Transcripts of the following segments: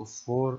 4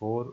4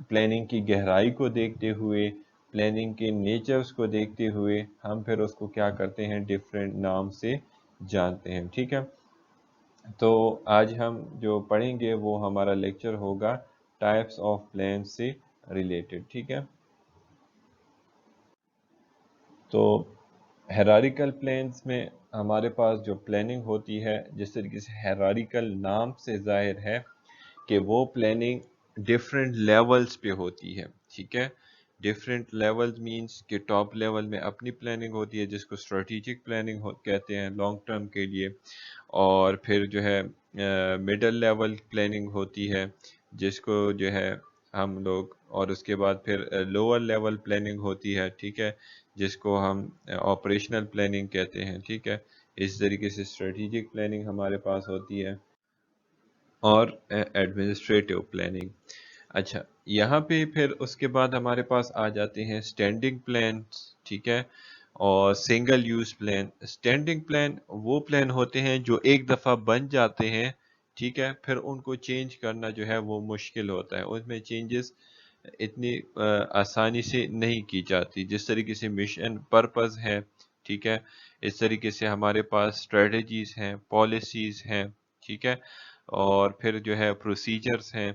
planning کی گہرائی کو دیکھتے ہوئے، پلاننگ کے نیچرز کو دیکھتے ہوئے ہم پھر اس کو کیا کرتے ہیں، ڈیفرنٹ نام سے جانتے ہیں. ٹھیک ہے، تو آج ہم جو پڑھیں گے وہ ہمارا لیکچر ہوگا ٹائپس آف پلان سے ریلیٹڈ. ٹھیک ہے، تو ہیرارکل پلانز میں ہمارے پاس جو پلاننگ ہوتی ہے، جس طریقے سے ہیرارکل نام سے ظاہر ہے کہ وہ پلاننگ ڈفرینٹ لیولز پہ ہوتی ہے. ٹھیک ہے، ڈفرینٹ لیولز مینس کہ ٹاپ لیول میں اپنی پلاننگ ہوتی ہے جس کو اسٹریٹجک پلاننگ کہتے ہیں لانگ ٹرم کے لیے، اور پھر جو ہے مڈل لیول پلاننگ ہوتی ہے جس کو جو ہے ہم لوگ، اور اس کے بعد پھر لوور لیول پلاننگ ہوتی ہے. ٹھیک ہے، جس کو ہم آپریشنل پلاننگ کہتے ہیں. ٹھیک ہے، اس طریقے سے اسٹریٹجک پلاننگ ہمارے پاس ہوتی ہے اور ایڈمنسٹریٹو پلاننگ. اچھا، یہاں پہ پھر اس کے بعد ہمارے پاس آ جاتے ہیں اسٹینڈنگ پلان. ٹھیک ہے، اور single use plan. Standing plan وہ پلان ہوتے ہیں جو ایک دفعہ بن جاتے ہیں. ٹھیک ہے، پھر ان کو چینج کرنا جو ہے وہ مشکل ہوتا ہے، اس میں چینجز اتنی آسانی سے نہیں کی جاتی. جس طریقے سے مشن پرپز ہے، ٹھیک ہے، اس طریقے سے ہمارے پاس اسٹریٹجیز ہیں، پالیسیز ہیں. ٹھیک ہے، اور پھر جو ہے پروسیجرز ہیں.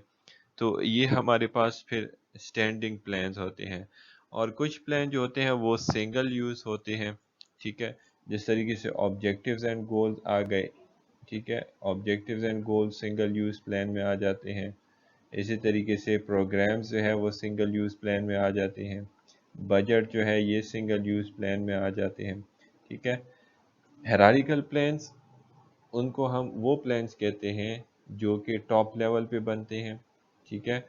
تو یہ ہمارے پاس پھر اسٹینڈنگ پلانز ہوتے ہیں. اور کچھ پلان جو ہوتے ہیں وہ سنگل یوز ہوتے ہیں. ٹھیک ہے، جس طریقے سے آبجیکٹیوز اینڈ گولز آ گئے. ٹھیک ہے، objectives and goals single use plan میں آ جاتے ہیں. اسی طریقے سے پروگرامز جو ہے وہ سنگل یوز پلان میں آ جاتے ہیں. بجٹ جو ہے یہ سنگل یوز پلان میں آ جاتے ہیں. ٹھیک ہے، ہیرارکل پلانز ان کو ہم وہ پلانز کہتے ہیں جو کہ ٹاپ لیول پہ بنتے ہیں. ٹھیک ہے،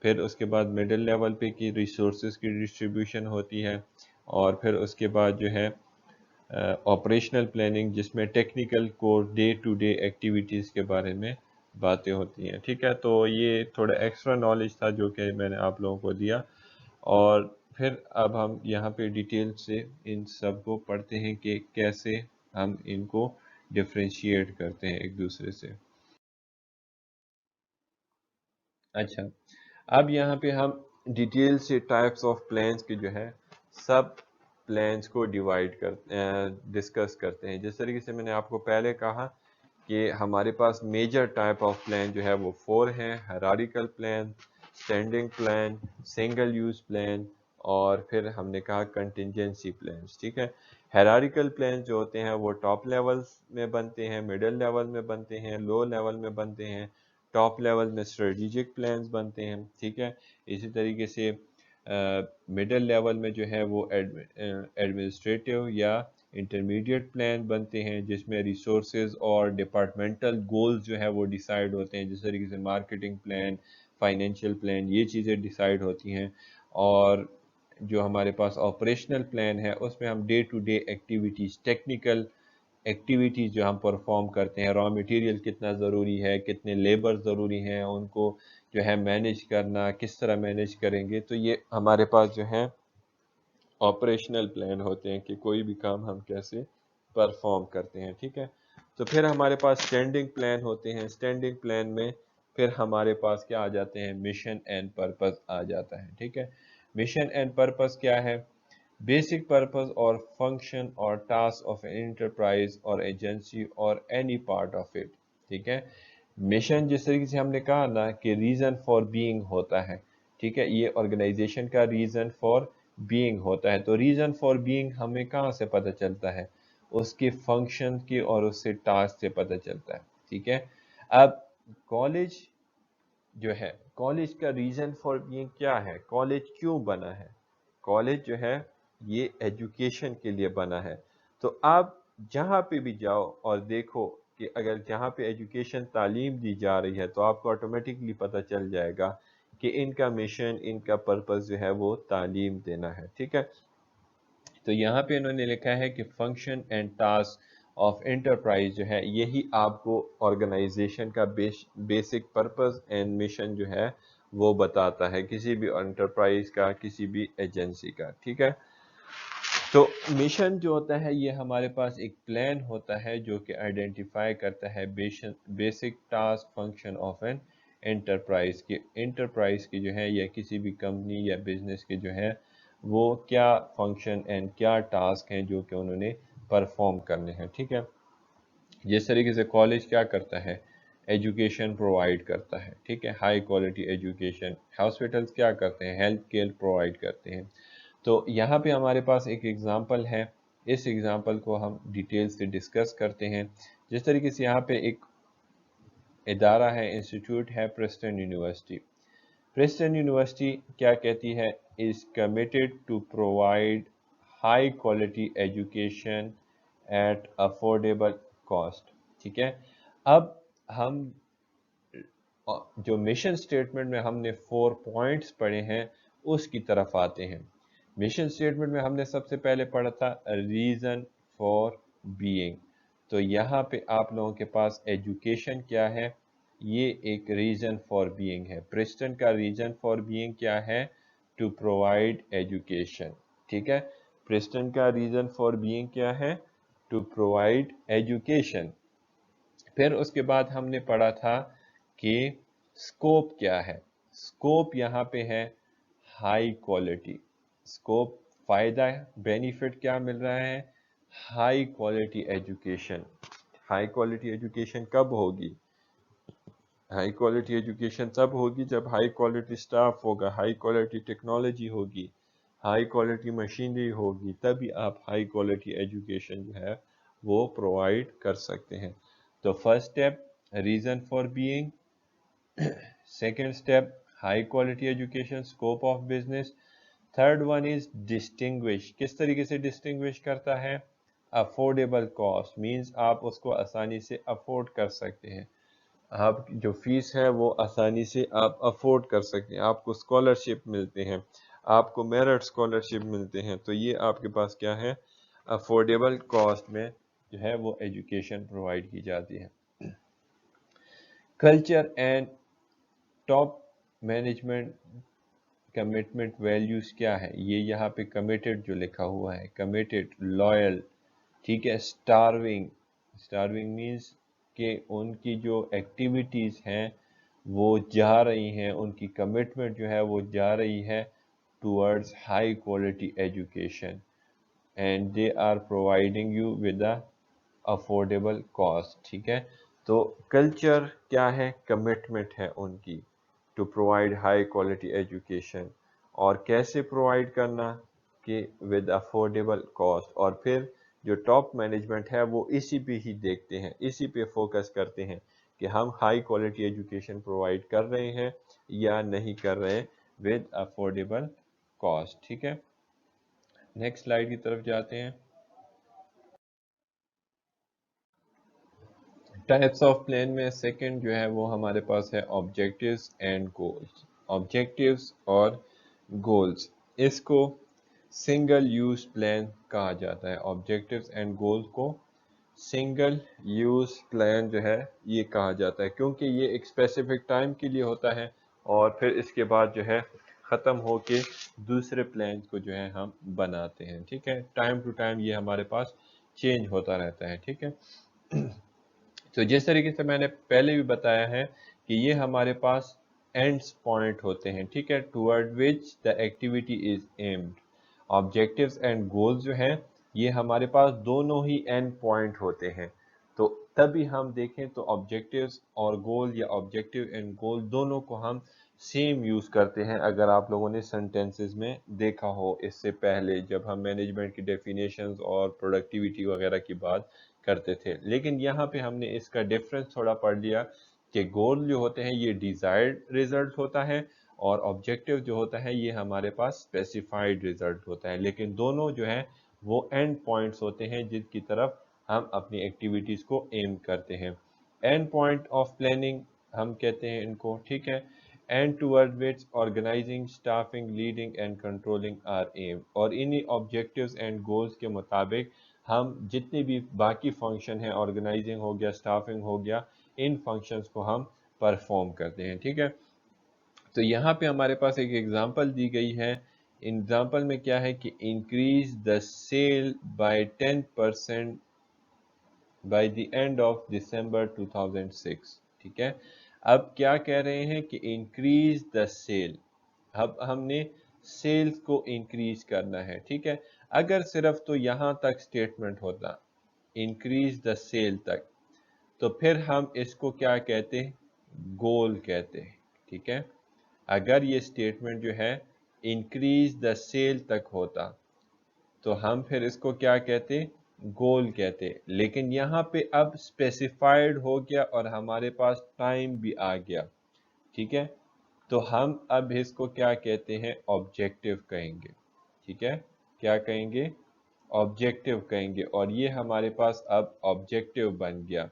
پھر اس کے بعد مڈل لیول پہ کی ریسورسز کی ڈسٹریبیوشن ہوتی ہے، اور پھر اس کے بعد جو ہے آپریشنل پلاننگ جس میں ٹیکنیکل کو ڈے ٹو ڈے ایکٹیویٹیز کے بارے میں باتیں ہوتی ہیں. ٹھیک ہے، تو یہ تھوڑا ایکسٹرا نالج تھا جو کہ میں نے آپ لوگوں کو دیا. اور پھر اب ہم یہاں پہ ڈیٹیل سے ان سب کو پڑھتے ہیں کہ کیسے ہم ان کو ڈفرینشیٹ کرتے ہیں ایک دوسرے سے. اچھا، اب یہاں پہ ہم ڈیٹیل سے ٹائپس آف پلانز کے جو ہے سب پلانز کو ڈیوائڈ ڈسکس کرتے ہیں. جس طریقے سے میں نے آپ کو پہلے کہا کہ ہمارے پاس میجر ٹائپ آف پلان جو ہے وہ 4 ہیں: hierarchical plan, standing plan, single use plan, اور پھر ہم نے کہا کنٹینجنسی پلانز. ٹھیک ہے، ہیرارکل پلان جو ہوتے ہیں وہ ٹاپ لیول میں بنتے ہیں، مڈل لیول میں بنتے ہیں، لو لیول میں بنتے ہیں، ٹاپ لیول میں اسٹریٹجک پلانز بنتے ہیں. ٹھیک ہے، اسی طریقے سے مڈل لیول میں جو ہے وہ ایڈمنسٹریٹو یا انٹرمیڈیٹ پلان بنتے ہیں جس میں ریسورسز اور ڈپارٹمنٹل گولز جو ہے وہ ڈیسائیڈ ہوتے ہیں. جس طریقے سے مارکیٹنگ پلان، فائنینشیل پلان، یہ چیزیں ڈیسائیڈ ہوتی ہیں. اور جو ہمارے پاس آپریشنل پلان ہے اس میں ہم day to day activities, technical activities جو ہم پرفارم کرتے ہیں، را مٹیریل کتنا ضروری ہے، کتنے لیبر ضروری ہیں، ان کو جو ہے مینیج کرنا، کس طرح مینیج کریں گے، تو یہ ہمارے پاس جو ہے آپریشنل پلان ہوتے ہیں کہ کوئی بھی کام ہم کیسے پرفارم کرتے ہیں. ٹھیک ہے، تو پھر ہمارے پاس اسٹینڈنگ پلان ہوتے ہیں. اسٹینڈنگ پلان میں پھر ہمارے پاس کیا آ جاتے ہیں، مشن اینڈ پرپز آ جاتا ہے. ٹھیک ہے، مشن اینڈ پرپز کیا ہے؟ بیسک پرپز اور فنکشن اور ٹاسک آف این انٹرپرائز اور ایجنسی اور اینی پارٹ آف اٹ. ٹھیک ہے، مشن جس طریقے سے ہم نے کہا نا کہ ریزن فار بینگ ہوتا ہے. ٹھیک ہے، یہ آرگنائزیشن کا ریزن فار بینگ ہوتا ہے. تو ریزن فار بینگ ہمیں کہاں سے پتہ چلتا ہے؟ اس کے فنکشن کی اور اس سے ٹاسک سے پتہ چلتا ہے. ٹھیک ہے، اب کالج جو ہے، کالج کا ریزن فار بینگ کیا ہے؟ کالج کیوں بنا ہے؟ کالج جو ہے یہ ایجوکیشن کے لیے بنا ہے. تو آپ جہاں پہ بھی جاؤ اور دیکھو کہ اگر جہاں پہ ایجوکیشن تعلیم دی جا رہی ہے تو آپ کو آٹومیٹکلی پتہ چل جائے گا کہ ان کا مشن، ان کا پرپز جو ہے وہ تعلیم دینا ہے. ٹھیک ہے، تو یہاں پہ انہوں نے لکھا ہے کہ function and task of enterprise جو ہے یہی آپ کو آرگنائزیشن کا بیسک پرپز اینڈ مشن جو ہے وہ بتاتا ہے، کسی بھی انٹرپرائز کا، کسی بھی ایجنسی کا. ٹھیک ہے، تو مشن جو ہوتا ہے یہ ہمارے پاس ایک پلان ہوتا ہے جو کہ آئیڈینٹیفائی کرتا ہے basic task function of an enterprise کی جو ہے یا کسی بھی کمپنی یا بزنس کے جو ہے وہ کیا فنکشن اینڈ کیا ٹاسک ہیں جو کہ انہوں نے پرفارم کرنے ہیں. ٹھیک ہے. جس طریقے سے کالج کیا کرتا ہے, ایجوکیشن پرووائڈ کرتا ہے. ٹھیک ہے, ہائی کوالٹی ایجوکیشن. ہاسپٹلس کیا کرتے ہیں, ہیلتھ کیئر پرووائڈ کرتے ہیں. تو یہاں پہ ہمارے پاس ایک ایگزامپل ہے, اس ایگزامپل کو ہم ڈیٹیل سے ڈسکس کرتے ہیں. جس طریقے سے یہاں پہ ایک ادارہ ہے, انسٹیٹیوٹ ہے, پرسٹن یونیورسٹی. پرسٹن یونیورسٹی کیا کہتی ہے, is committed to provide high quality education at affordable cost. ٹھیک ہے. اب ہم جو مشن سٹیٹمنٹ میں ہم نے 4 پوائنٹس پڑھے ہیں اس کی طرف آتے ہیں. مشن سٹیٹمنٹ میں ہم نے سب سے پہلے پڑھا تھا ریزن فار بینگ. تو یہاں پہ آپ لوگوں کے پاس ایجوکیشن کیا ہے, یہ ایک ریزن فار بینگ ہے. پرسٹن کا ریزن فار بینگ کیا ہے, ٹو پرووائڈ ایجوکیشن. ٹھیک ہے, پرسٹن کا ریزن فار بینگ کیا ہے, ٹو پرووائڈ ایجوکیشن. پھر اس کے بعد ہم نے پڑھا تھا کہ اسکوپ کیا ہے. اسکوپ یہاں پہ ہے ہائی کوالٹی. اسکوپ فائدہ بینیفٹ کیا مل رہا ہے, high quality education. High quality education کب ہوگی, ہائی کوالٹی ایجوکیشن تب ہوگی جب ہائی کوالٹی سٹاف ہوگا, ہائی کوالٹی ٹیکنالوجی ہوگی, ہائی کوالٹی مشینری ہوگی, تبھی آپ ہائی کوالٹی ایجوکیشن جو ہے وہ پرووائڈ کر سکتے ہیں. تو first step reason for being, second step high quality education, scope of business. Third one is distinguish. کس طریقے سے ڈسٹنگوش کرتا ہے, افورڈیبل کاسٹ, مینز آپ اس کو آسانی سے افورڈ کر سکتے ہیں. آپ جو فیس ہے وہ آسانی سے آپ افورڈ کر سکتے ہیں, آپ کو اسکالرشپ ملتے ہیں, آپ کو میرٹ اسکالرشپ ملتے ہیں. تو یہ آپ کے پاس کیا ہے, افورڈیبل کاسٹ میں جو ہے وہ ایجوکیشن پرووائڈ کی جاتی ہے. Culture and top management commitment values کیا ہے, یہ یہاں پہ کمیٹڈ جو لکھا ہوا ہے, کمیٹڈ, لائل. ٹھیک ہے. اسٹارونگ, اسٹارونگ مینز کہ ان کی جو ایکٹیویٹیز ہیں وہ جا رہی ہیں, ان کی کمٹمنٹ جو ہے وہ جا رہی ہے towards high quality education, and they are providing you with a affordable cost. ٹھیک ہے. تو کلچر کیا ہے, کمٹمنٹ ہے ان کی to provide high quality education. اور کیسے پرووائڈ کرنا, کہ ود افورڈیبل کاسٹ. اور پھر جو ٹاپ مینجمنٹ ہے وہ اسی پہ ہی دیکھتے ہیں, اسی پہ فوکس کرتے ہیں کہ ہم ہائی کوالٹی ایجوکیشن پرووائڈ کر رہے ہیں یا نہیں کر رہے ود افورڈیبل کاسٹ. ٹھیک ہے. نیکسٹ سلائیڈ کی طرف جاتے ہیں. ٹائپس آف پلان میں سیکنڈ جو ہے وہ ہمارے پاس ہے آبجیکٹیوز اینڈ گولز. آبجیکٹیوز اور گولز, اس کو سنگل یوز پلان کہا جاتا ہے. آبجیکٹیوز اینڈ گولز کو سنگل یوز پلان جو ہے یہ کہا جاتا ہے, کیونکہ یہ ایک اسپیسیفک ٹائم کے لیے ہوتا ہے اور پھر اس کے بعد جو ہے ختم ہو کے دوسرے پلان کو جو ہے ہم بناتے ہیں. ٹھیک ہے. ٹائم ٹو ٹائم یہ ہمارے پاس چینج ہوتا رہتا ہے. ٹھیک ہے. تو جس طریقے سے میں نے پہلے بھی بتایا ہے کہ یہ ہمارے پاس اینڈس پوائنٹ ہوتے ہیں. ٹھیک ہے. Toward which the activity is aimed. Objectives and goals جو ہیں یہ ہمارے پاس دونوں ہی اینڈ پوائنٹ ہوتے ہیں. تو تبھی ہم دیکھیں تو آبجیکٹیوز اور گول یا آبجیکٹیو اینڈ گول دونوں کو ہم سیم یوز کرتے ہیں. اگر آپ لوگوں نے سینٹینسز میں دیکھا ہو اس سے پہلے جب ہم مینجمنٹ کی ڈیفینیشنز اور پروڈکٹیوٹی وغیرہ کی بات کرتے تھے, لیکن یہاں پہ ہم نے اس کا ڈیفرنس تھوڑا پڑھ لیا کہ گول جو ہوتے ہیں یہ ڈیزائرڈ ریزلٹ ہوتا ہے اور آبجیکٹیو جو ہوتا ہے یہ ہمارے پاس اسپیسیفائڈ ریزلٹ ہوتا ہے, لیکن دونوں جو ہیں وہ اینڈ پوائنٹس ہوتے ہیں جن کی طرف ہم اپنی ایکٹیویٹیز کو ایم کرتے ہیں. اینڈ پوائنٹ آف پلاننگ ہم کہتے ہیں ان کو. ٹھیک ہے. And toward which organizing, staffing, leading and controlling are aim. اور انہی آبجیکٹیوز اینڈ گولز کے مطابق ہم جتنے بھی باقی فنکشن ہیں, آرگنائزنگ ہو گیا, اسٹافنگ ہو گیا, ان فنکشنز کو ہم پرفارم کرتے ہیں. ٹھیک ہے. تو یہاں پہ ہمارے پاس ایک ایگزامپل دی گئی ہے. ایگزامپل میں کیا ہے کہ increase the sale by 10% by the end of December 2006. ٹھیک ہے. اب کیا کہہ رہے ہیں کہ انکریز دا سیل، اب ہم نے سیلز کو انکریز کرنا ہے، ٹھیک ہے. اگر صرف تو یہاں تک سٹیٹمنٹ ہوتا انکریز دا سیل تک، تو پھر ہم اس کو کیا کہتے ہیں، گول کہتے ہیں، ٹھیک ہے. اگر یہ سٹیٹمنٹ جو ہے انکریز دا سیل تک ہوتا تو ہم پھر اس کو کیا کہتے، گول کہتے. لیکن یہاں پہ اب اسپیسیفائیڈ ہو گیا اور ہمارے پاس ٹائم بھی آ گیا، ٹھیک ہے. تو ہم اب اس کو کیا کہتے ہیں، آبجیکٹیو کہیں گے، ٹھیک ہے. کیا کہیں گے، آبجیکٹیو کہیں گے. اور یہ ہمارے پاس اب آبجیکٹیو بن گیا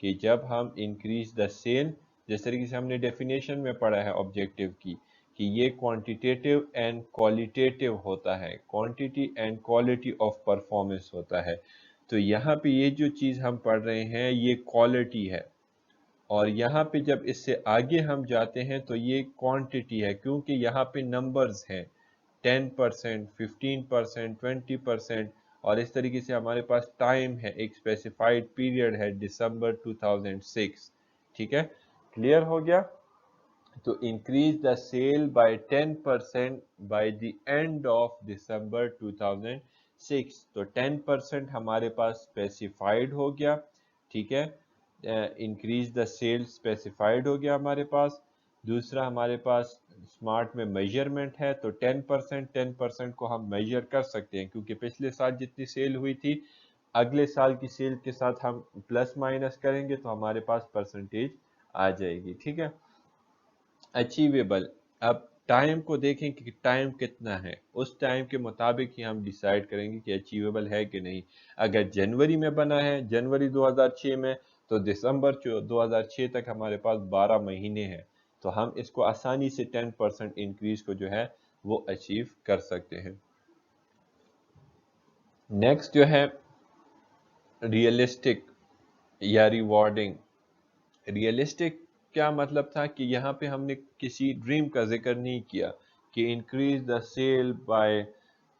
کہ جب ہم انکریز دا سیل، جس طریقے سے ہم نے ڈیفینیشن میں پڑھا ہے آبجیکٹیو کی کہ یہ کوانٹیٹیو اینڈ کوالٹیٹیو ہوتا ہے، quantity and quality of performance ہوتا ہے. تو یہاں پہ یہ جو چیز ہم پڑھ رہے ہیں یہ کوالٹی ہے، اور یہاں پہ جب اس سے آگے ہم جاتے ہیں تو یہ کوانٹیٹی ہے، کیونکہ یہاں پہ نمبرز ہیں 10%، 15%، 20%، اور اس طریقے سے ہمارے پاس ٹائم ہے، ایک اسپیسیفائڈ پیریڈ ہے دسمبر 2006، ٹھیک ہے. کلیئر ہو گیا. تو increase the sale by 10% by the end of December 2006. تو 10% ہمارے پاس اسپیسیفائڈ ہو گیا، ٹھیک ہے. انکریز دا سیل اسپیسیفائڈ ہو گیا ہمارے پاس. دوسرا ہمارے پاس اسمارٹ میں میجرمنٹ ہے، تو 10% کو ہم میجر کر سکتے ہیں، کیونکہ پچھلے سال جتنی سیل ہوئی تھی اگلے سال کی سیل کے ساتھ ہم پلس مائنس کریں گے تو ہمارے پاس پرسنٹیج آ جائے گی، ٹھیک ہے. اچیویبل، اب ٹائم کو دیکھیں کہ ٹائم کتنا ہے، اس ٹائم کے مطابق ہی ہم ڈیسائیڈ کریں گے کہ اچیویبل ہے کہ نہیں. اگر جنوری میں بنا ہے، جنوری 2006 میں، تو دسمبر 2006 تک ہمارے پاس 12 مہینے ہیں، تو ہم اس کو آسانی سے 10% انکریز کو جو ہے وہ اچیو کر سکتے ہیں. نیکسٹ جو ہے ریئلسٹک یا ریوارڈنگ. ریئلسٹک کیا مطلب تھا کہ یہاں پہ ہم نے کسی ڈریم کا ذکر نہیں کیا کہ انکریز دا سیل بائی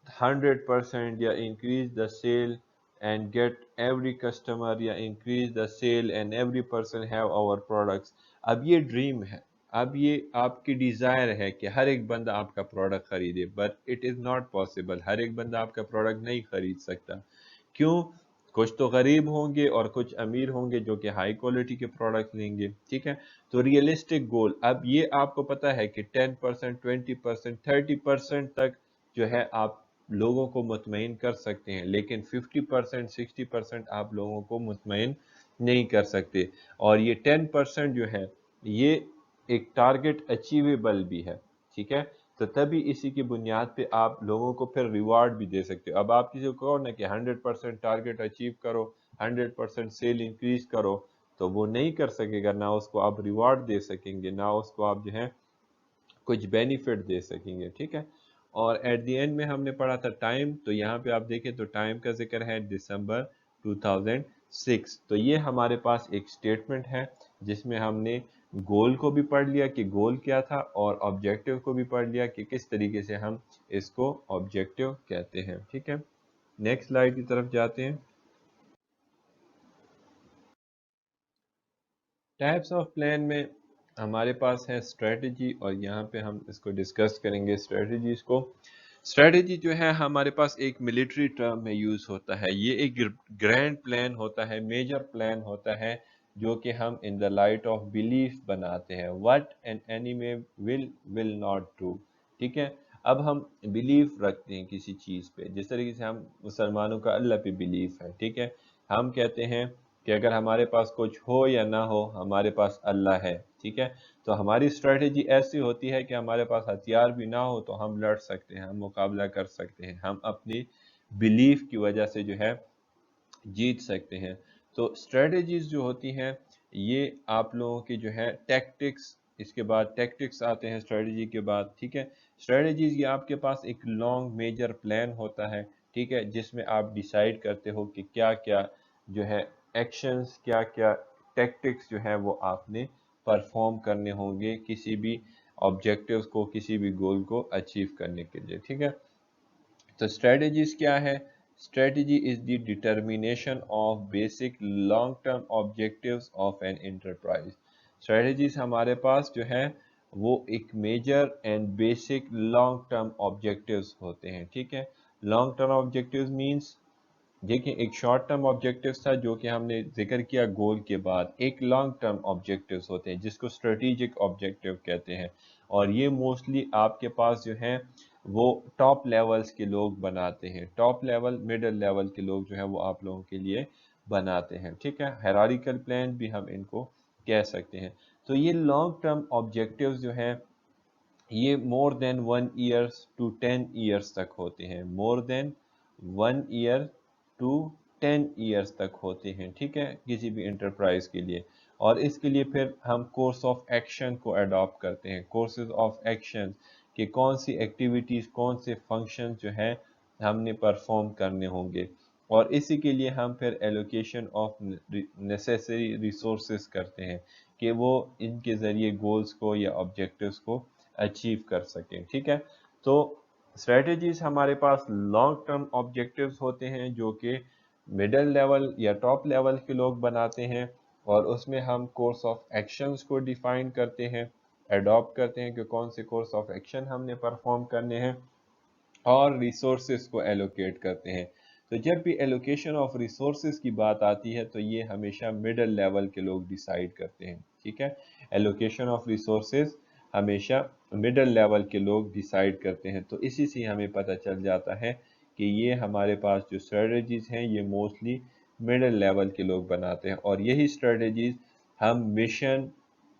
100% یا increase the sale and get every customer یا increase the sale and every person have our products. اب یہ ڈریم ہے، اب یہ آپ کی ڈیزائر ہے کہ ہر ایک بندہ آپ کا پروڈکٹ خریدے، but it is not possible. ہر ایک بندہ آپ کا پروڈکٹ نہیں خرید سکتا. کیوں؟ کچھ تو غریب ہوں گے اور کچھ امیر ہوں گے جو کہ ہائی کوالٹی کے پروڈکٹ لیں گے، ٹھیک ہے. تو ریئلسٹک گول، اب یہ آپ کو پتا ہے کہ 10%، 20%، 30% تک جو ہے آپ لوگوں کو مطمئن کر سکتے ہیں، لیکن 50%، 60% آپ لوگوں کو مطمئن نہیں کر سکتے. اور یہ 10% جو ہے یہ ایک ٹارگٹ اچیویبل بھی ہے، ٹھیک ہے. تو تبھی اسی کی بنیاد پہ آپ لوگوں کو پھر ریوارڈ بھی دے سکتے ہو. اب آپ کسی کو کہو نا کہ 100% ٹارگٹ اچیو کرو، 100% سیل انکریز کرو، تو وہ نہیں کر سکے گا، نہ اس کو آپ ریوارڈ دے سکیں گے، نہ اس کو آپ جو ہے کچھ بینیفٹ دے سکیں گے، ٹھیک ہے. اور ایٹ دی اینڈ میں ہم نے پڑھا تھا ٹائم، تو یہاں پہ آپ دیکھیں تو ٹائم کا ذکر ہے دسمبر 2006. تو یہ ہمارے پاس ایک سٹیٹمنٹ ہے جس میں ہم نے گول کو بھی پڑھ لیا کہ گول کیا تھا، اور آبجیکٹیو کو بھی پڑھ لیا کہ کس طریقے سے ہم اس کو آبجیکٹیو کہتے ہیں، ٹھیک ہے. نیکسٹ سلائیڈ کی طرف جاتے ہیں. ٹائپس آف پلان میں ہمارے پاس ہے اسٹریٹجی، اور یہاں پہ ہم اس کو ڈسکس کریں گے اسٹریٹجیز کو. اسٹریٹجی جو ہے ہمارے پاس ایک ملٹری ٹرم میں یوز ہوتا ہے. یہ ایک گرینڈ پلان ہوتا ہے، میجر پلان ہوتا ہے، جو کہ ہم ان دا لائٹ آف بلیف بناتے ہیں. What an enemy will not do, ٹھیک ہے. اب ہم بلیف رکھتے ہیں کسی چیز پہ، جس طریقے سے ہم مسلمانوں کا اللہ پہ بلیف ہے، ٹھیک ہے. ہم کہتے ہیں کہ اگر ہمارے پاس کچھ ہو یا نہ ہو ہمارے پاس اللہ ہے، ٹھیک ہے. تو ہماری اسٹریٹجی ایسی ہوتی ہے کہ ہمارے پاس ہتھیار بھی نہ ہو تو ہم لڑ سکتے ہیں، ہم مقابلہ کر سکتے ہیں، ہم اپنی بلیف کی وجہ سے جو ہے جیت سکتے ہیں. تو اسٹریٹجیز جو ہوتی ہیں یہ آپ لوگوں کی جو ہے ٹیکٹکس، اس کے بعد ٹیکٹکس آتے ہیں اسٹریٹجی کے بعد، ٹھیک ہے. اسٹریٹجیز یہ آپ کے پاس ایک لانگ میجر پلان ہوتا ہے، ٹھیک ہے، جس میں آپ ڈیسائیڈ کرتے ہو کہ کیا کیا جو ہے ایکشنز، کیا کیا ٹیکٹکس جو ہے وہ آپ نے پرفارم کرنے ہوں گے کسی بھی آبجیکٹیوز کو، کسی بھی گول کو اچیو کرنے کے لیے، ٹھیک ہے. تو اسٹریٹجیز کیا ہے؟ Strategy is the determination of basic long term objectives of an enterprise. Strategies ہمارے پاس جو ہے وہ ایک major and basic long term objectives ہوتے ہیں. ٹھیک ہے, لانگ ٹرم آبجیکٹیوز مینس دیکھیں ایک شارٹ ٹرم آبجیکٹیوز تھا جو کہ ہم نے ذکر کیا گول کے بعد, ایک لانگ ٹرم آبجیکٹیوز ہوتے ہیں جس کو اسٹریٹجک آبجیکٹیو کہتے ہیں, اور یہ موسٹلی آپ کے پاس جو ہیں وہ ٹاپ لیولز کے لوگ بناتے ہیں, ٹاپ لیول مڈل لیول کے لوگ جو ہیں وہ آپ لوگوں کے لیے بناتے ہیں. ٹھیک ہے, ہیرارکل پلان بھی ہم ان کو کہہ سکتے ہیں. تو یہ لانگ ٹرم آبجیکٹیوز جو ہیں یہ مور دین 1 ایئرس ٹو 10 ایئرس تک ہوتے ہیں, مور دین 1 ایئر ٹو 10 ایئرس تک ہوتے ہیں. ٹھیک ہے, کسی بھی انٹرپرائز کے لیے, اور اس کے لیے پھر ہم کورس آف ایکشن کو اڈاپٹ کرتے ہیں, کورسز آف ایکشن کہ کون سی ایکٹیویٹیز کون سے فنکشن جو ہیں ہم نے پرفارم کرنے ہوں گے, اور اسی کے لیے ہم پھر ایلوکیشن آف نیسیسری ریسورسز کرتے ہیں کہ وہ ان کے ذریعے گولز کو یا آبجیکٹیوز کو اچیو کر سکیں. ٹھیک ہے, تو اسٹریٹجیز ہمارے پاس لانگ ٹرم آبجیکٹیوز ہوتے ہیں جو کہ مڈل لیول یا ٹاپ لیول کے لوگ بناتے ہیں, اور اس میں ہم کورس آف ایکشنز کو ڈیفائن کرتے ہیں, اڈاپٹ کرتے ہیں کہ کون سے کورس آف ایکشن ہم نے پرفارم کرنے ہیں, اور ریسورسز کو ایلوکیٹ کرتے ہیں. تو جب بھی ایلوکیشن آف ریسورسز کی بات آتی ہے تو یہ ہمیشہ مڈل لیول کے لوگ ڈیسائیڈ کرتے ہیں. ٹھیک ہے, ایلوکیشن آف ریسورسز ہمیشہ مڈل لیول کے لوگ ڈیسائیڈ کرتے ہیں. تو اسی سے ہمیں پتہ چل جاتا ہے کہ یہ ہمارے پاس جو اسٹریٹجیز ہیں یہ موسٹلی مڈل لیول کے لوگ بناتے ہیں, اور یہی اسٹریٹجیز ہم مشن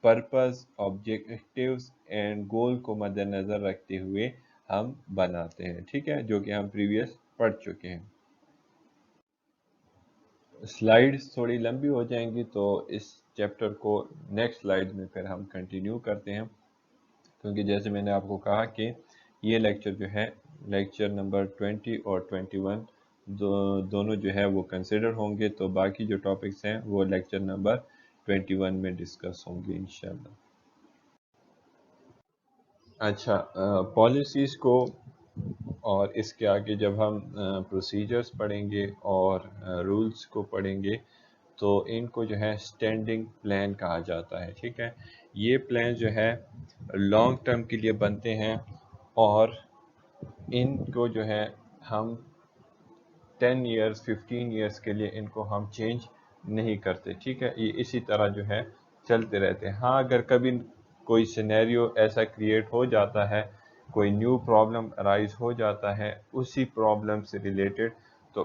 پرپز آبجیکٹیوز اینڈ گول کو مد نظر رکھتے ہوئے ہم بناتے ہیں. ٹھیک ہے, جو کہ ہم پریویس پڑھ چکے ہیں. سلائیڈز تھوڑی لمبی ہو جائیں گی تو اس چیپٹر کو نیکسٹ سلائیڈ میں پھر ہم کنٹینیو کرتے ہیں, کیونکہ جیسے میں نے آپ کو کہا کہ یہ لیکچر جو ہے لیکچر نمبر 20 اور 21 دونوں جو ہے وہ کنسیڈر ہوں گے, تو باقی جو ٹاپکس ہیں وہ لیکچر نمبر 21 میں ڈسکس ہوں گے انشاءاللہ. اچھا, پالیسیز کو اور اس کے آگے جب ہم پروسیجرز پڑھیں گے اور رولز کو پڑھیں گے تو ان کو جو ہے اسٹینڈنگ پلان کہا جاتا ہے. ٹھیک ہے, یہ پلان جو ہے لانگ ٹرم کے لیے بنتے ہیں اور ان کو جو ہے ہم 10 ایئرس 15 ایئرس کے لیے ان کو ہم چینج نہیں کرتے. ٹھیک ہے, یہ اسی طرح جو ہے چلتے رہتے ہیں. ہاں, اگر کبھی کوئی سینیریو ایسا کریٹ ہو جاتا ہے, کوئی نیو پرابلم رائز ہو جاتا ہے اسی پرابلم سے ریلیٹڈ, تو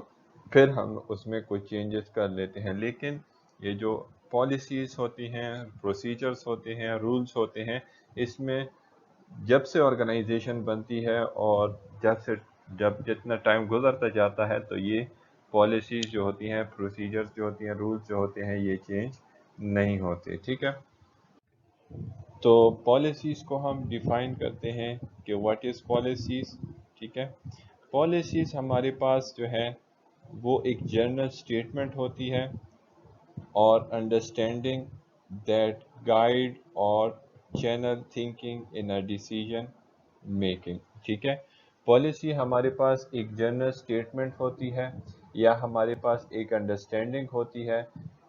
پھر ہم اس میں کوئی چینجز کر لیتے ہیں. لیکن یہ جو پالیسیز ہوتی ہیں, پروسیجرز ہوتے ہیں, رولز ہوتے ہیں, اس میں جب سے آرگنائزیشن بنتی ہے اور جب جتنا ٹائم گزرتا جاتا ہے تو یہ پالیسیز جو ہوتی ہیں, پروسیجرز جو ہوتی ہیں, رولز جو ہوتے ہیں یہ چینج نہیں ہوتے. ٹھیک ہے, تو پالیسیز کو ہم ڈیفائن کرتے ہیں کہ واٹ از پالیسیز. ٹھیک ہے, پالیسیز ہمارے پاس جو ہے وہ ایک جنرل اسٹیٹمنٹ ہوتی ہے اور انڈرسٹینڈنگ دیٹ گائیڈ اور channel thinking in a decision making. ٹھیک ہے, پالیسی ہمارے پاس ایک جنرل اسٹیٹمنٹ ہوتی ہے یا ہمارے پاس ایک انڈرسٹینڈنگ ہوتی ہے.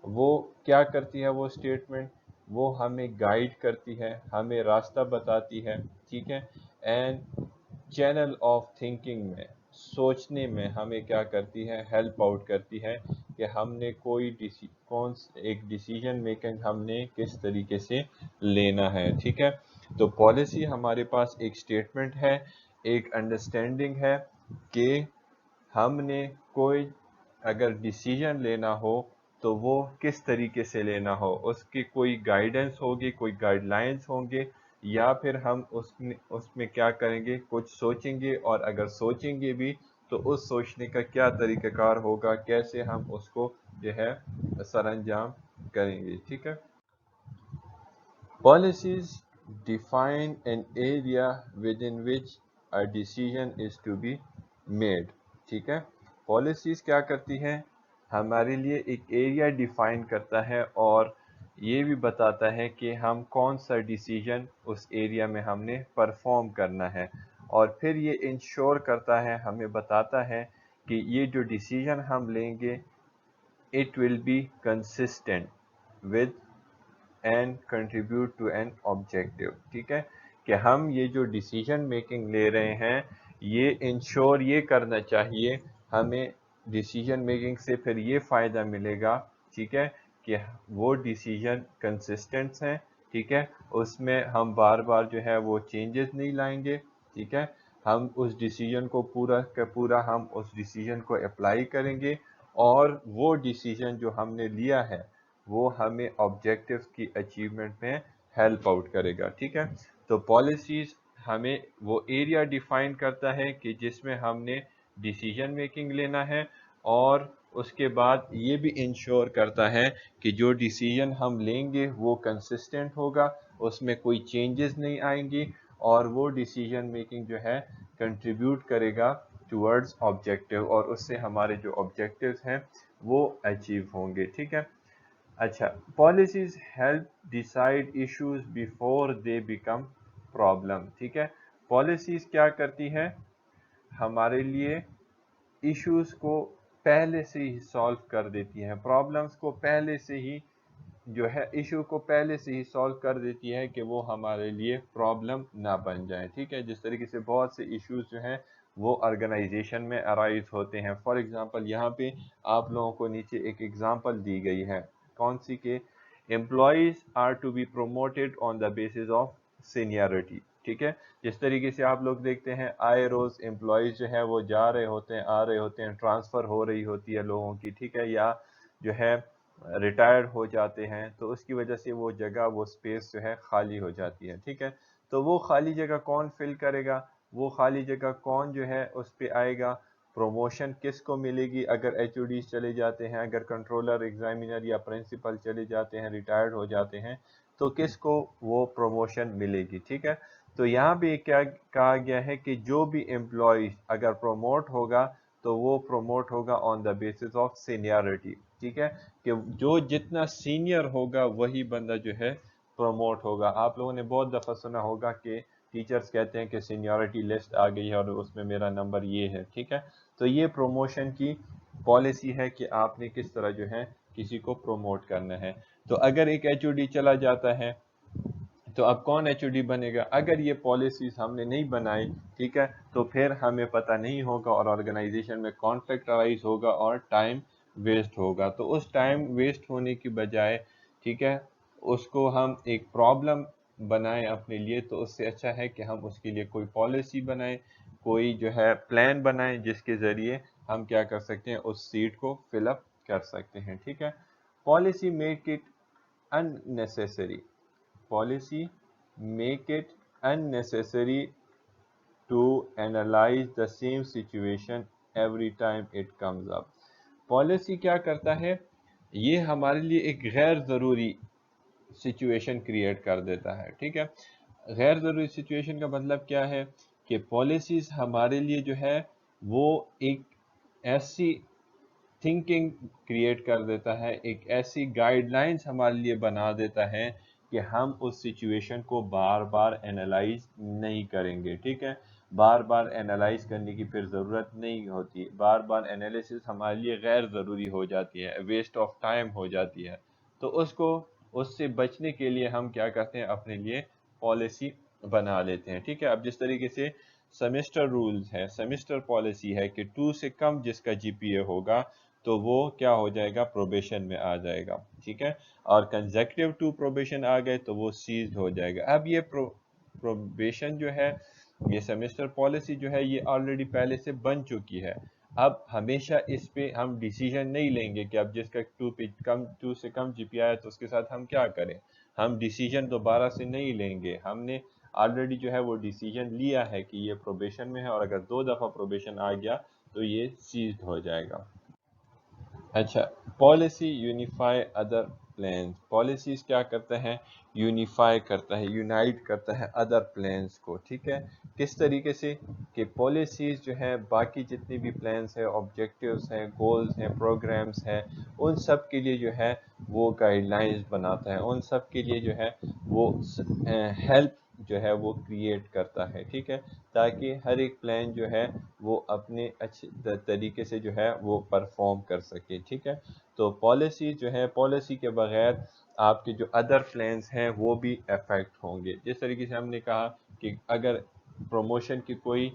وہ کیا کرتی ہے وہ اسٹیٹمنٹ, وہ ہمیں گائیڈ کرتی ہے, ہمیں راستہ بتاتی ہے. ٹھیک ہے, اینڈ چینل آف تھنکنگ میں, سوچنے میں ہمیں کیا کرتی ہے, ہیلپ آؤٹ کرتی ہے کہ ہم نے ایک ڈیسیژن میکنگ ہم نے کس طریقے سے لینا ہے. ٹھیک ہے, تو پالیسی ہمارے پاس ایک اسٹیٹمنٹ ہے, ایک انڈرسٹینڈنگ ہے کہ ہم نے کوئی اگر ڈیسیژن لینا ہو تو وہ کس طریقے سے لینا ہو, اس کی کوئی گائیڈنس ہوگی, کوئی گائیڈ لائنس ہوں گے, یا پھر ہم اس میں کیا کریں گے, کچھ سوچیں گے, اور اگر سوچیں گے بھی تو اس سوچنے کا کیا طریقہ کار ہوگا, کیسے ہم اس کو جو ہے سر انجام کریں گے. ٹھیک ہے, policies define an area within which a decision is to be made. ٹھیک ہے, پالیسیز کیا کرتی ہیں, ہمارے لیے ایک ایریا ڈیفائن کرتا ہے اور یہ بھی بتاتا ہے کہ ہم کون سا ڈیسیژن اس ایریا میں ہم نے پرفارم کرنا ہے, اور پھر یہ انشور کرتا ہے, ہمیں بتاتا ہے کہ یہ جو ڈیسیژن ہم لیں گے it will be consistent with and contribute to an objective. ٹھیک ہے کہ ہم یہ جو ڈیسیجن میکنگ لے رہے ہیں یہ انشور یہ کرنا چاہیے ہمیں ڈیسیجن میکنگ سے پھر یہ فائدہ ملے گا ٹھیک ہے کہ وہ ڈیسیجن کنسسٹنٹ ہیں ٹھیک ہے اس میں ہم بار بار جو ہے وہ چینجز نہیں لائیں گے ٹھیک ہے ہم اس ڈیسیجن کو پورا کا پورا ہم اس ڈیسیجن کو اپلائی کریں گے اور وہ ڈیسیجن جو ہم نے لیا ہے وہ ہمیں آبجیکٹیوز کی اچیومنٹ میں ہیلپ آؤٹ کرے گا ٹھیک ہے تو پالیسیز ہمیں وہ ایریا ڈیفائن کرتا ہے کہ جس میں ہم نے ڈیسیجن میکنگ لینا ہے اور اس کے بعد یہ بھی انشور کرتا ہے کہ جو ڈیسیجن ہم لیں گے وہ کنسسٹنٹ ہوگا اس میں کوئی چینجز نہیں آئیں گی اور وہ ڈیسیجن میکنگ جو ہے کنٹریبیوٹ کرے گا ٹورڈز آبجیکٹیو اور اس سے ہمارے جو آبجیکٹیوز ہیں وہ اچیو ہوں گے ٹھیک ہے اچھا policies help decide issues before they become problem ٹھیک ہے پالیسیز کیا کرتی ہے ہمارے لیے ایشوز کو پہلے سے ہی سالو کر دیتی ہیں پرابلمس کو پہلے سے ہی جو ہے ایشو کو پہلے سے ہی سالو کر دیتی ہے کہ وہ ہمارے لیے پرابلم نہ بن جائیں ٹھیک ہے جس طریقے سے بہت سے ایشوز جو ہیں وہ آرگنائزیشن میں ارائز ہوتے ہیں فار ایگزامپل یہاں پہ آپ لوگوں کو نیچے ایک ایگزامپل دی گئی ہے کون سی کہ employees are to be promoted on the basis of seniority ٹھیک ہے جس طریقے سے آپ لوگ دیکھتے ہیں آئے روز امپلائیز جو ہے وہ جا رہے ہوتے ہیں آ رہے ہوتے ہیں ٹرانسفر ہو رہی ہوتی ہے لوگوں کی ٹھیک ہے یا جو ہے ریٹائرڈ ہو جاتے ہیں تو اس کی وجہ سے وہ جگہ وہ سپیس جو ہے خالی ہو جاتی ہے ٹھیک ہے تو وہ خالی جگہ کون فل کرے گا وہ خالی جگہ کون جو ہے اس پہ آئے گا پروموشن کس کو ملے گی اگر ایچ او ڈیز چلے جاتے ہیں اگر کنٹرولر ایگزامینر یا پرنسپل چلے جاتے ہیں ریٹائرڈ ہو جاتے ہیں تو کس کو وہ پروموشن ملے گی ٹھیک ہے تو یہاں بھی کیا کہا گیا ہے کہ جو بھی امپلائی اگر پروموٹ ہوگا تو وہ پروموٹ ہوگا آن دا بیسس آف سینیورٹی ٹھیک ہے کہ جو جتنا سینئر ہوگا وہی بندہ جو ہے پروموٹ ہوگا آپ لوگوں نے بہت دفعہ سنا ہوگا کہ ٹیچرز کہتے ہیں کہ سینیورٹی لسٹ آ گئی ہے اور اس میں میرا نمبر یہ ہے ٹھیک ہے تو یہ پروموشن کی پالیسی ہے کہ آپ نے کس طرح جو ہے کسی کو پروموٹ کرنا ہے تو اگر ایک ایچ او ڈی چلا جاتا ہے تو اب کون ایچ او ڈی بنے گا اگر یہ پالیسیز ہم نے نہیں بنائی ٹھیک ہے تو پھر ہمیں پتہ نہیں ہوگا اور آرگنائزیشن میں کانفلکٹ ارائز ہوگا اور ٹائم ویسٹ ہوگا تو اس ٹائم ویسٹ ہونے کی بجائے ٹھیک ہے اس کو ہم ایک پرابلم بنائیں اپنے لیے تو اس سے اچھا ہے کہ ہم اس کے لیے کوئی پالیسی بنائیں کوئی جو ہے پلان بنائیں جس کے ذریعے ہم کیا کر سکتے ہیں اس سیٹ کو فل اپ کر سکتے ہیں ٹھیک ہے policy make it unnecessary policy make it unnecessary to analyze the same situation every time it comes up policy کیا کرتا ہے یہ ہمارے لیے ایک غیر ضروری سچویشن کریٹ کر دیتا ہے ٹھیک ہے غیر ضروری سچویشن کا مطلب کیا ہے کہ پالیسیز ہمارے لیے جو ہے وہ ایک ایسی تھنکنگ کریٹ کر دیتا ہے ایک ایسی گائیڈ لائنز ہمارے لیے بنا دیتا ہے کہ ہم اس سچویشن کو بار بار انالائز نہیں کریں گے ٹھیک ہے بار بار انالائز کرنے کی پھر ضرورت نہیں ہوتی بار بار انالیسس ہمارے لیے غیر ضروری ہو جاتی ہے ویسٹ آف ٹائم ہو جاتی ہے تو اس سے بچنے کے لیے ہم کیا کرتے ہیں اپنے لیے پالیسی بنا لیتے ہیں ٹھیک ہے اب جس طریقے سے سیمسٹر رولز ہے سیمسٹر پالیسی ہے کہ 2 سے کم جس کا جی پی اے ہوگا تو وہ کیا ہو جائے گا پروبیشن میں آ جائے گا ٹھیک ہے اور کنزیکٹیو ٹو پروبیشن آ گئے تو وہ سیزڈ ہو جائے گا اب یہ پروبیشن جو ہے یہ سیمسٹر پالیسی جو ہے یہ آلریڈی پہلے سے بن چکی ہے اب ہمیشہ اس پہ ہم ڈیسیجن نہیں لیں گے کہ اب جس کا 2 سے کم جی پی آیا تو اس کے ساتھ ہم کیا کریں ہم ڈیسیجن دوبارہ سے نہیں لیں گے ہم نے آلریڈی جو ہے وہ ڈیسیجن لیا ہے کہ یہ پروبیشن میں ہے اور اگر 2 دفعہ پروبیشن آ گیا تو یہ سیزڈ ہو جائے گا اچھا policy unify other plans policies کیا کرتا ہے یونیفائی کرتا ہے یونائٹ کرتا ہے ادر پلانز کو ٹھیک ہے کس طریقے سے کہ پالیسیز جو ہے باقی جتنی بھی پلانز ہیں آبجیکٹیوز ہیں گولز ہیں پروگرامز ہیں ان سب کے لیے جو ہے وہ گائیڈ لائنز بناتا ہے ان سب کے لیے جو ہے وہ ہیلپ جو ہے وہ کریٹ کرتا ہے ٹھیک ہے تاکہ ہر ایک پلان جو ہے وہ اپنے اچھے طریقے سے جو ہے وہ پرفارم کر سکے ٹھیک ہے تو پالیسی جو ہے پالیسی کے بغیر آپ کے جو ادر پلانس ہیں وہ بھی افیکٹ ہوں گے. جس طریقے سے ہم نے کہا کہ اگر پروموشن کی کوئی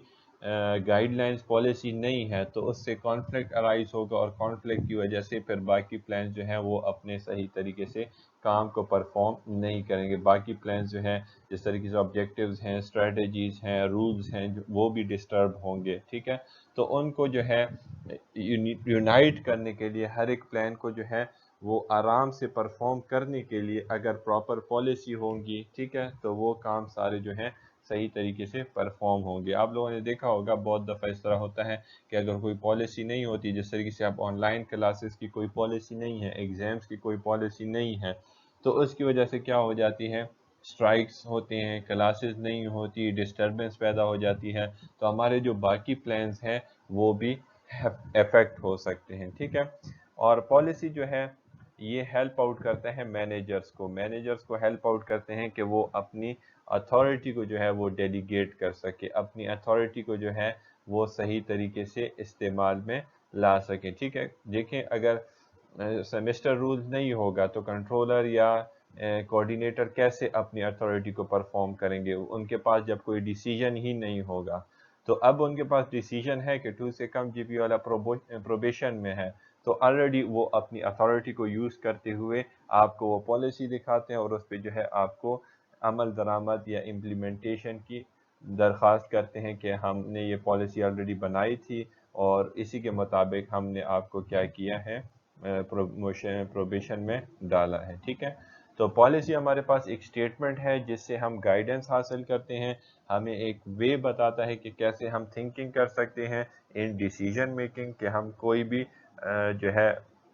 گائیڈ لائنس پالیسی نہیں ہے تو اس سے کانفلکٹ ارائز ہوگا، اور کانفلکٹ کی وجہ سے پھر باقی پلانس جو ہیں وہ اپنے صحیح طریقے سے کام کو پرفارم نہیں کریں گے. باقی پلانس جو ہیں جس طریقے سے آبجیکٹیوز ہیں، اسٹریٹجیز ہیں، رولز ہیں، وہ بھی ڈسٹرب ہوں گے. ٹھیک ہے، تو ان کو جو ہے یونائٹ کرنے کے لیے ہر ایک پلان کو جو ہے وہ آرام سے پرفارم کرنے کے لیے اگر پراپر پالیسی ہوں گی، ٹھیک ہے، تو وہ کام سارے جو ہیں صحیح طریقے سے پرفارم ہوں گے. آپ لوگوں نے دیکھا ہوگا بہت دفعہ اس طرح ہوتا ہے کہ اگر کوئی پالیسی نہیں ہوتی، جس طریقے سے آپ آن لائن کلاسز کی کوئی پالیسی نہیں ہے، ایگزامس کی کوئی پالیسی نہیں ہے، تو اس کی وجہ سے کیا ہو جاتی ہے، اسٹرائکس ہوتے ہیں، کلاسز نہیں ہوتی، ڈسٹربنس پیدا ہو جاتی ہے، تو ہمارے جو باقی پلانز ہیں وہ بھی افیکٹ ہو سکتے ہیں. ٹھیک ہے، اور پالیسی جو ہے یہ ہیلپ آؤٹ کرتے ہیں مینیجرز کو ہیلپ آؤٹ کرتے ہیں کہ وہ اپنی اتھارٹی کو جو ہے وہ ڈیلیگیٹ کر سکے، اپنی اتھارٹی کو جو ہے وہ صحیح طریقے سے استعمال میں لا سکے. ٹھیک ہے، دیکھیں اگر سیمسٹر رول نہیں ہوگا تو کنٹرولر یا کوآرڈینیٹر کیسے اپنی اتھارٹی کو پرفارم کریں گے؟ ان کے پاس جب کوئی ڈیسیجن ہی نہیں ہوگا، تو اب ان کے پاس ڈیسیجن ہے کہ 2 سے کم جی بی والا پروبیشن میں ہے، تو آلریڈی وہ اپنی اتھارٹی کو یوز کرتے ہوئے آپ کو وہ پالیسی دکھاتے ہیں، اور اس پہ جو ہے آپ کو عمل درآمد یا امپلیمنٹیشن کی درخواست کرتے ہیں کہ ہم نے یہ پالیسی آلریڈی بنائی تھی اور اسی کے مطابق ہم نے آپ کو کیا کیا ہے، پروبیشن میں ڈالا ہے. ٹھیک ہے، تو پالیسی ہمارے پاس ایک اسٹیٹمنٹ ہے جس سے ہم گائیڈنس حاصل کرتے ہیں، ہمیں ایک وے بتاتا ہے کہ کیسے ہم تھنکنگ کر سکتے ہیں ان ڈیسیجن میکنگ، کہ ہم کوئی بھی جو ہے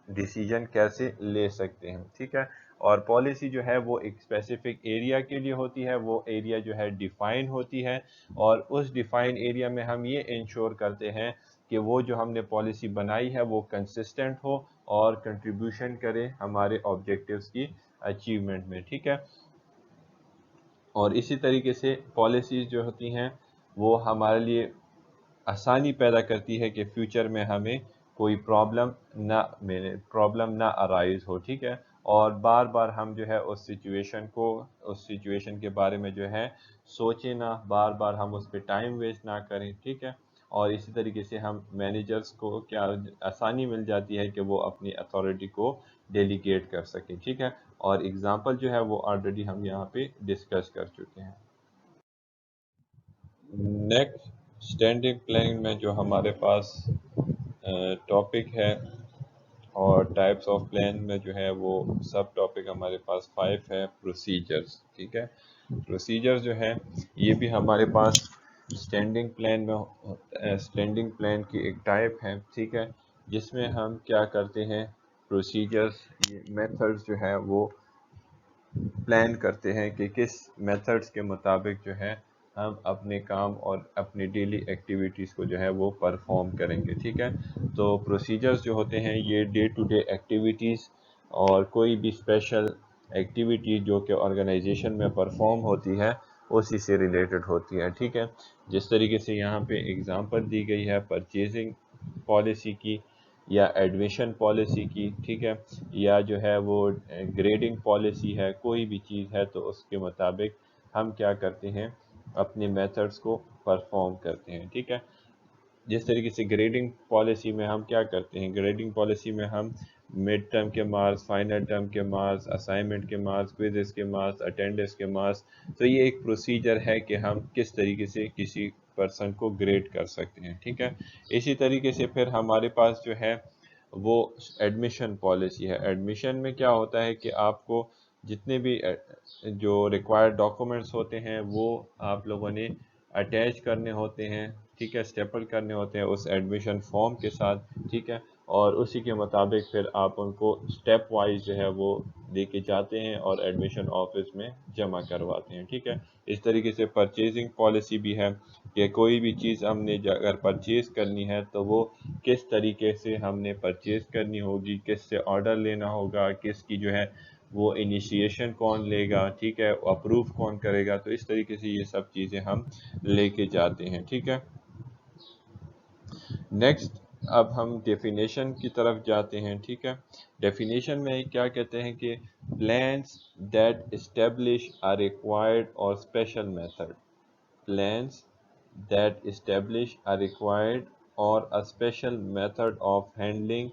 ڈیسیجن کیسے لے سکتے ہیں. ٹھیک ہے، اور پالیسی جو ہے وہ ایک اسپیسیفک ایریا کے لیے ہوتی ہے، وہ ایریا جو ہے ڈیفائن ہوتی ہے، اور اس ڈیفائن ایریا میں ہم یہ انشور کرتے ہیں کہ وہ جو ہم نے پالیسی بنائی ہے وہ کنسسٹنٹ ہو اور کنٹریبیوشن کرے ہمارے آبجیکٹیوز کی اچیومنٹ میں. ٹھیک ہے، اور اسی طریقے سے پالیسیز جو ہوتی ہیں وہ ہمارے لیے آسانی پیدا کرتی ہے کہ فیوچر میں ہمیں کوئی پرابلم نہ ارائز ہو. ٹھیک ہے، اور بار بار ہم جو ہے اس سچویشن کے بارے میں جو ہے سوچیں نہ، بار بار ہم اس پہ ٹائم ویسٹ نہ کریں. ٹھیک ہے، اور اسی طریقے سے ہم مینیجرز کو کیا آسانی مل جاتی ہے کہ وہ اپنی اتھارٹی کو ڈیلیگیٹ کر سکیں. ٹھیک ہے، اور اگزامپل جو ہے وہ آلریڈی ہم یہاں پہ ڈسکس کر چکے ہیں. نیکسٹ اسٹینڈنگ پلان میں جو ہمارے پاس ٹاپک ہے، اور ٹائپس آف پلان میں جو ہے وہ سب ٹاپک ہمارے پاس 5 ہے، پروسیجرز. ٹھیک ہے، پروسیجر جو ہے یہ بھی ہمارے پاس اسٹینڈنگ پلان کی ایک ٹائپ ہے. ٹھیک ہے، جس میں ہم کیا کرتے ہیں، پروسیجرز میتھڈز جو ہے وہ پلان کرتے ہیں کہ کس میتھڈز کے مطابق جو ہے ہم اپنے کام اور اپنی ڈیلی ایکٹیویٹیز کو جو ہے وہ پرفارم کریں گے. ٹھیک ہے، تو پروسیجرز جو ہوتے ہیں یہ ڈے ٹو ڈے ایکٹیویٹیز اور کوئی بھی اسپیشل ایکٹیویٹی جو کہ آرگنائزیشن میں پرفارم ہوتی ہے اسی سے ریلیٹڈ ہوتی ہے. ٹھیک ہے، جس طریقے سے یہاں پہ اگزامپل دی گئی ہے پرچیزنگ پالیسی کی یا ایڈمیشن پالیسی کی. ٹھیک ہے، یا جو ہے وہ گریڈنگ پالیسی ہے، کوئی بھی چیز ہے تو اس کے مطابق ہم کیا کرتے ہیں، اپنے میتھڈز کو پرفارم کرتے ہیں. ٹھیک ہے، جس طریقے سے گریڈنگ پالیسی میں ہم کیا کرتے ہیں، گریڈنگ پالیسی میں ہم مڈ ٹرم کے مارکس، فائنل ٹرم کے مارکس، اسائنمنٹ کے مارکس، کوئزز کے مارکس، اٹینڈنس کے مارکس، تو یہ ایک پروسیجر ہے کہ ہم کس طریقے سے کسی پرسن کو گریڈ کر سکتے ہیں. ٹھیک ہے، اسی طریقے سے پھر ہمارے پاس جو ہے وہ ایڈمیشن پالیسی ہے. ایڈمیشن میں کیا ہوتا ہے کہ آپ کو جتنے بھی جو ریکوائرڈ ڈاکومنٹس ہوتے ہیں وہ آپ لوگوں نے اٹیچ کرنے ہوتے ہیں. ٹھیک ہے، اسٹیپل کرنے ہوتے ہیں اس ایڈمیشن فارم کے ساتھ. ٹھیک ہے، اور اسی کے مطابق پھر آپ ان کو اسٹیپ وائز جو ہے وہ لے کے جاتے ہیں اور ایڈمیشن آفس میں جمع کرواتے ہیں. ٹھیک ہے، اس طریقے سے پرچیزنگ پالیسی بھی ہے کہ کوئی بھی چیز ہم نے اگر پرچیز کرنی ہے تو وہ کس طریقے سے ہم نے پرچیز کرنی ہوگی، کس سے آرڈر لینا ہوگا، کس کی جو ہے وہ انیشیشن کون لے گا، ٹھیک ہے، اپروو کون کرے گا. تو اس طریقے سے یہ سب چیزیں ہم لے کے جاتے ہیں. ٹھیک ہے، نیکسٹ اب ہم ڈیفینیشن کی طرف جاتے ہیں. ٹھیک ہے، ڈیفینیشن میں کیا کہتے ہیں کہ plans that establish a required or special method. Plans that establish a required or a special method of handling